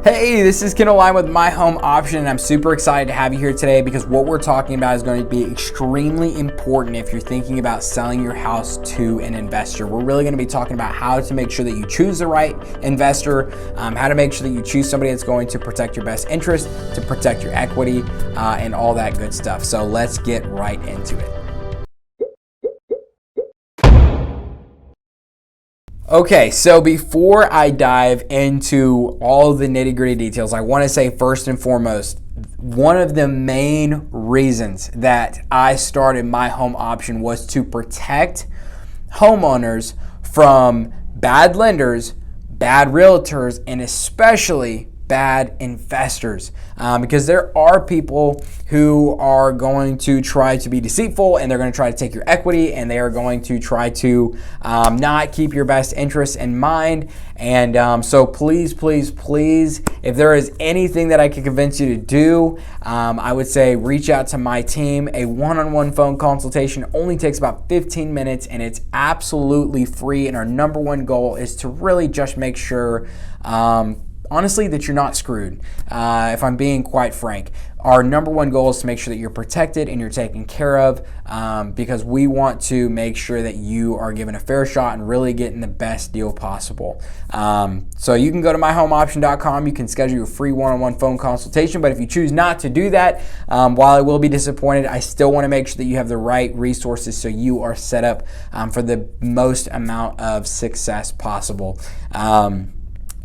Hey, this is LIEN with My Home Option, and I'm super excited to have you here today because what we're talking about is going to be extremely important if you're thinking about selling your house to an investor. We're really going to be talking about how to make sure that you choose the right investor, how to make sure that you choose somebody that's going to protect your best interest, to protect your equity, and all that good stuff. So let's get right into it. Okay, so before I dive into all the nitty-gritty details, I want to say first and foremost, one of the main reasons that I started My Home Option was to protect homeowners from bad lenders, bad realtors, and especially bad investors, because there are people who are going to try to be deceitful, and they're going to try to take your equity, and they are going to try to not keep your best interests in mind. And so please, if there is anything that I can convince you to do, I would say reach out to my team. A one-on-one phone consultation only takes about 15 minutes, and it's absolutely free. And our number one goal is to really just make sure honestly, that you're not screwed. If I'm being quite frank, our number one goal is to make sure that you're protected and you're taken care of, because we want to make sure that you are given a fair shot and really getting the best deal possible. So you can go to myhomeoption.com. You can schedule a free one-on-one phone consultation. But if you choose not to do that, while I will be disappointed, I still want to make sure that you have the right resources so you are set up for the most amount of success possible.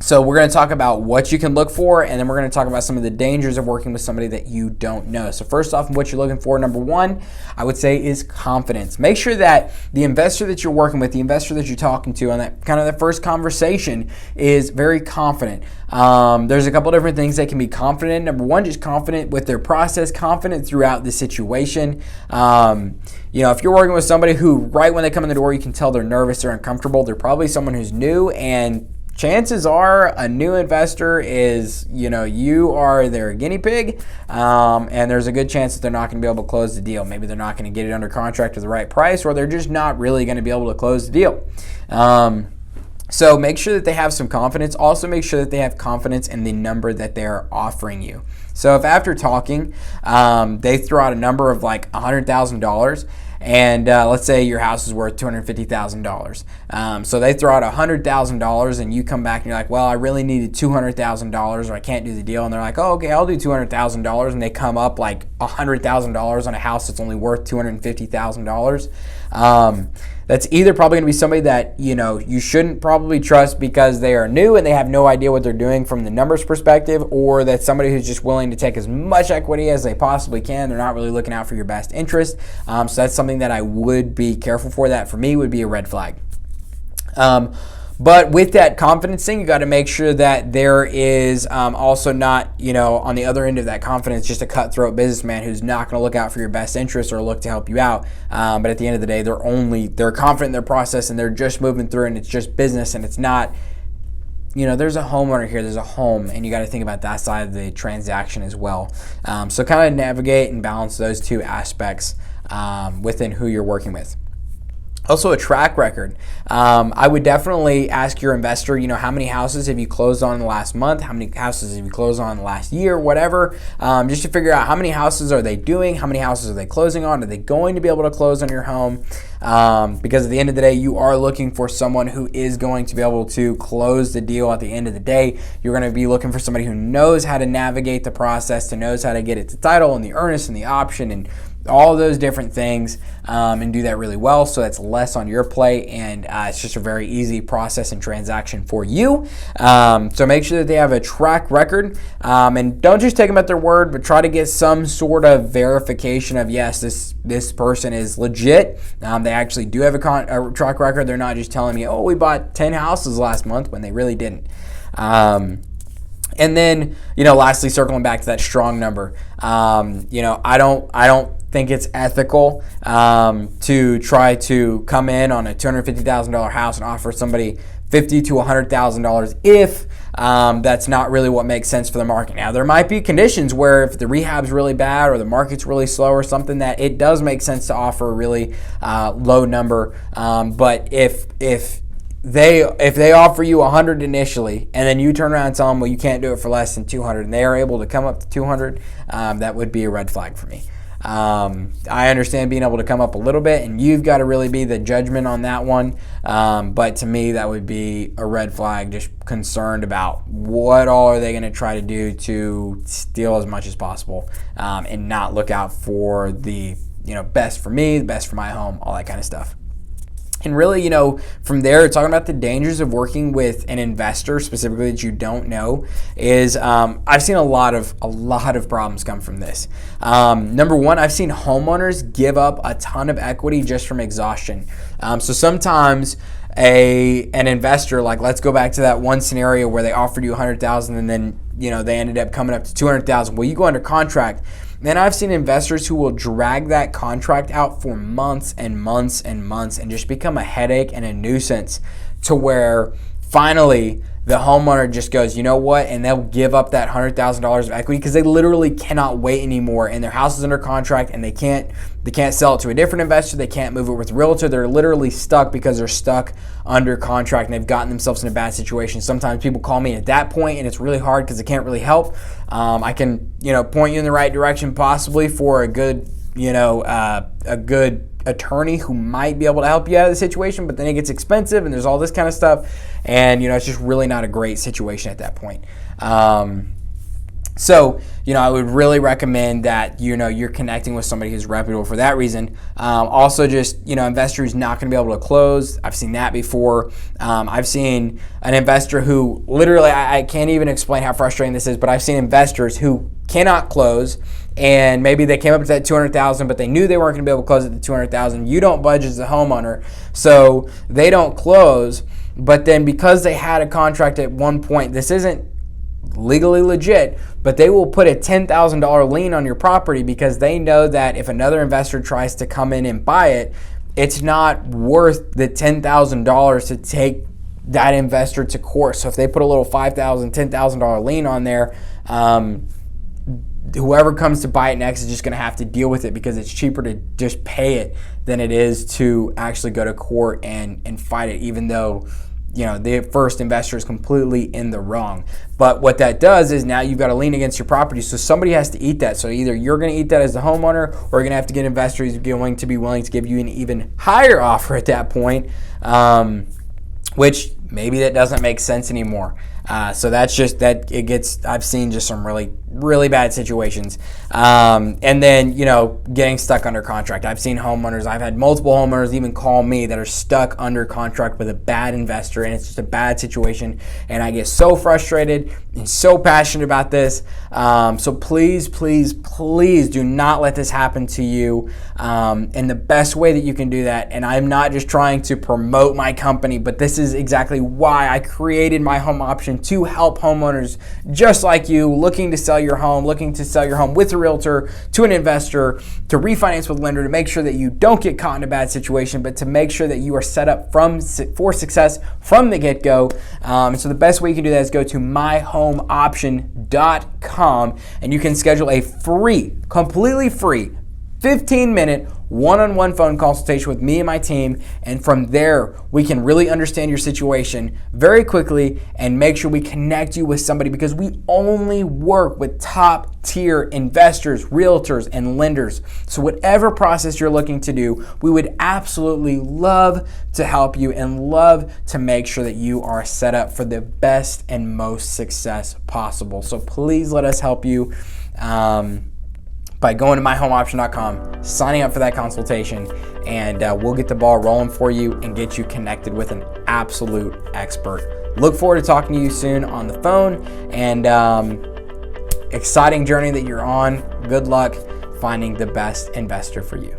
So we're going to talk about what you can look for, and then we're going to talk about some of the dangers of working with somebody that you don't know. So first off, what you're looking for, number one, I would say is confidence. Make sure that the investor that you're working with, the investor that you're talking to on that kind of the first conversation is very confident. There's a couple different things they can be confident in. Number one, just confident with their process, confident throughout the situation. If you're working with somebody who right when they come in the door, you can tell they're nervous, they're uncomfortable, they're probably someone who's new, and chances are a new investor is, you are their guinea pig, and there's a good chance that they're not going to be able to close the deal. Maybe they're not going to get it under contract at the right price, or they're just not really going to be able to close the deal. So make sure that they have some confidence. Also make sure that they have confidence in the number that they're offering you. So if after talking, they throw out a number of like $100,000, and let's say your house is worth $250,000. So they throw out $100,000, and you come back and you're like, well, I really needed $200,000, or I can't do the deal. And they're like, oh, okay, I'll do $200,000. And they come up like $100,000 on a house that's only worth $250,000. That's either probably going to be somebody that, you shouldn't probably trust because they are new and they have no idea what they're doing from the numbers perspective, or that's somebody who's just willing to take as much equity as they possibly can. They're not really looking out for your best interest. So that's something that I would be careful for. That for me would be a red flag. But with that confidence thing, you got to make sure that there is also not, on the other end of that confidence, just a cutthroat businessman who's not going to look out for your best interest or look to help you out. But at the end of the day, they're confident in their process, and they're just moving through, and it's just business, and it's not, there's a homeowner here, there's a home, and you got to think about that side of the transaction as well. So kind of navigate and balance those two aspects within who you're working with. Also, a track record. I would definitely ask your investor, how many houses have you closed on in the last month? How many houses have you closed on in the last year? Whatever, just to figure out how many houses are they doing? How many houses are they closing on? Are they going to be able to close on your home? Because at the end of the day, you are looking for someone who is going to be able to close the deal at the end of the day. You're going to be looking for somebody who knows how to navigate the process, who knows how to get it to title and the earnest and the option and all those different things, and do that really well, so that's less on your plate, and it's just a very easy process and transaction for you. So make sure that they have a track record, and don't just take them at their word, but try to get some sort of verification of, yes, this person is legit. They actually do have a track record. They're not just telling me, oh, we bought 10 houses last month, when they really didn't. And then, lastly, circling back to that strong number, I don't think it's ethical to try to come in on a $250,000 house and offer somebody $50,000 to $100,000 if that's not really what makes sense for the market. Now, there might be conditions where if the rehab's really bad or the market's really slow or something, that it does make sense to offer a really low number. But if if they offer you 100 initially, and then you turn around and tell them, well, you can't do it for less than 200, and they are able to come up to 200, that would be a red flag for me. I understand being able to come up a little bit, and you've got to really be the judgment on that one. But to me, that would be a red flag, just concerned about what all are they going to try to do to steal as much as possible, and not look out for the best for me, the best for my home, all that kind of stuff. And really, from there, talking about the dangers of working with an investor specifically that you don't know is I've seen a lot of problems come from this. Number one, I've seen homeowners give up a ton of equity just from exhaustion. So sometimes an investor, like let's go back to that one scenario where they offered you $100,000 and then they ended up coming up to $200,000. Well, you go under contract. Then I've seen investors who will drag that contract out for months and months and months and just become a headache and a nuisance, to where finally the homeowner just goes, you know what, and they'll give up that $100,000 of equity because they literally cannot wait anymore, and their house is under contract and they can't sell it to a different investor, they can't move it with a realtor, they're literally stuck because they're stuck under contract and they've gotten themselves in a bad situation. Sometimes people call me at that point and it's really hard because I can't really help. I can point you in the right direction possibly for a good attorney who might be able to help you out of the situation, but then it gets expensive and there's all this kind of stuff, and it's just really not a great situation at that point. So I would really recommend that you're connecting with somebody who's reputable for that reason. Also, just investor who's not going to be able to close. I've seen that before. I've seen an investor who literally, I can't even explain how frustrating this is, but I've seen investors who cannot close, and maybe they came up to that $200,000, but they knew they weren't going to be able to close at the $200,000. You don't budge as a homeowner, so they don't close. But then because they had a contract at one point, this isn't legally legit, but they will put a $10,000 lien on your property because they know that if another investor tries to come in and buy it, it's not worth the $10,000 to take that investor to court. So if they put a little $5,000, $10,000 lien on there, whoever comes to buy it next is just going to have to deal with it because it's cheaper to just pay it than it is to actually go to court and fight it, even though the first investor is completely in the wrong. But what that does is now you've got a lien against your property, so somebody has to eat that. So either you're going to eat that as the homeowner, or you're going to have to get investors who's going to be willing to give you an even higher offer at that point, which maybe that doesn't make sense anymore. So that's just that it gets. I've seen just some really, really bad situations, and then getting stuck under contract. I've seen homeowners. I've had multiple homeowners even call me that are stuck under contract with a bad investor, and it's just a bad situation. And I get so frustrated and so passionate about this. So please, please, please do not let this happen to you. And the best way that you can do that, and I'm not just trying to promote my company, but this is exactly why I created my home option, to help homeowners just like you looking to sell your home with a realtor, to an investor, to refinance with a lender, to make sure that you don't get caught in a bad situation, but to make sure that you are set up for success from the get-go. And so the best way you can do that is go to myhomeoption.com, and you can schedule a completely free 15-minute one-on-one phone consultation with me and my team, and from there we can really understand your situation very quickly and make sure we connect you with somebody, because we only work with top tier investors, realtors, and lenders. So whatever process you're looking to do, we would absolutely love to help you and love to make sure that you are set up for the best and most success possible. So please let us help you by going to myhomeoption.com, signing up for that consultation, and we'll get the ball rolling for you and get you connected with an absolute expert. Look forward to talking to you soon on the phone, and exciting journey that you're on. Good luck finding the best investor for you.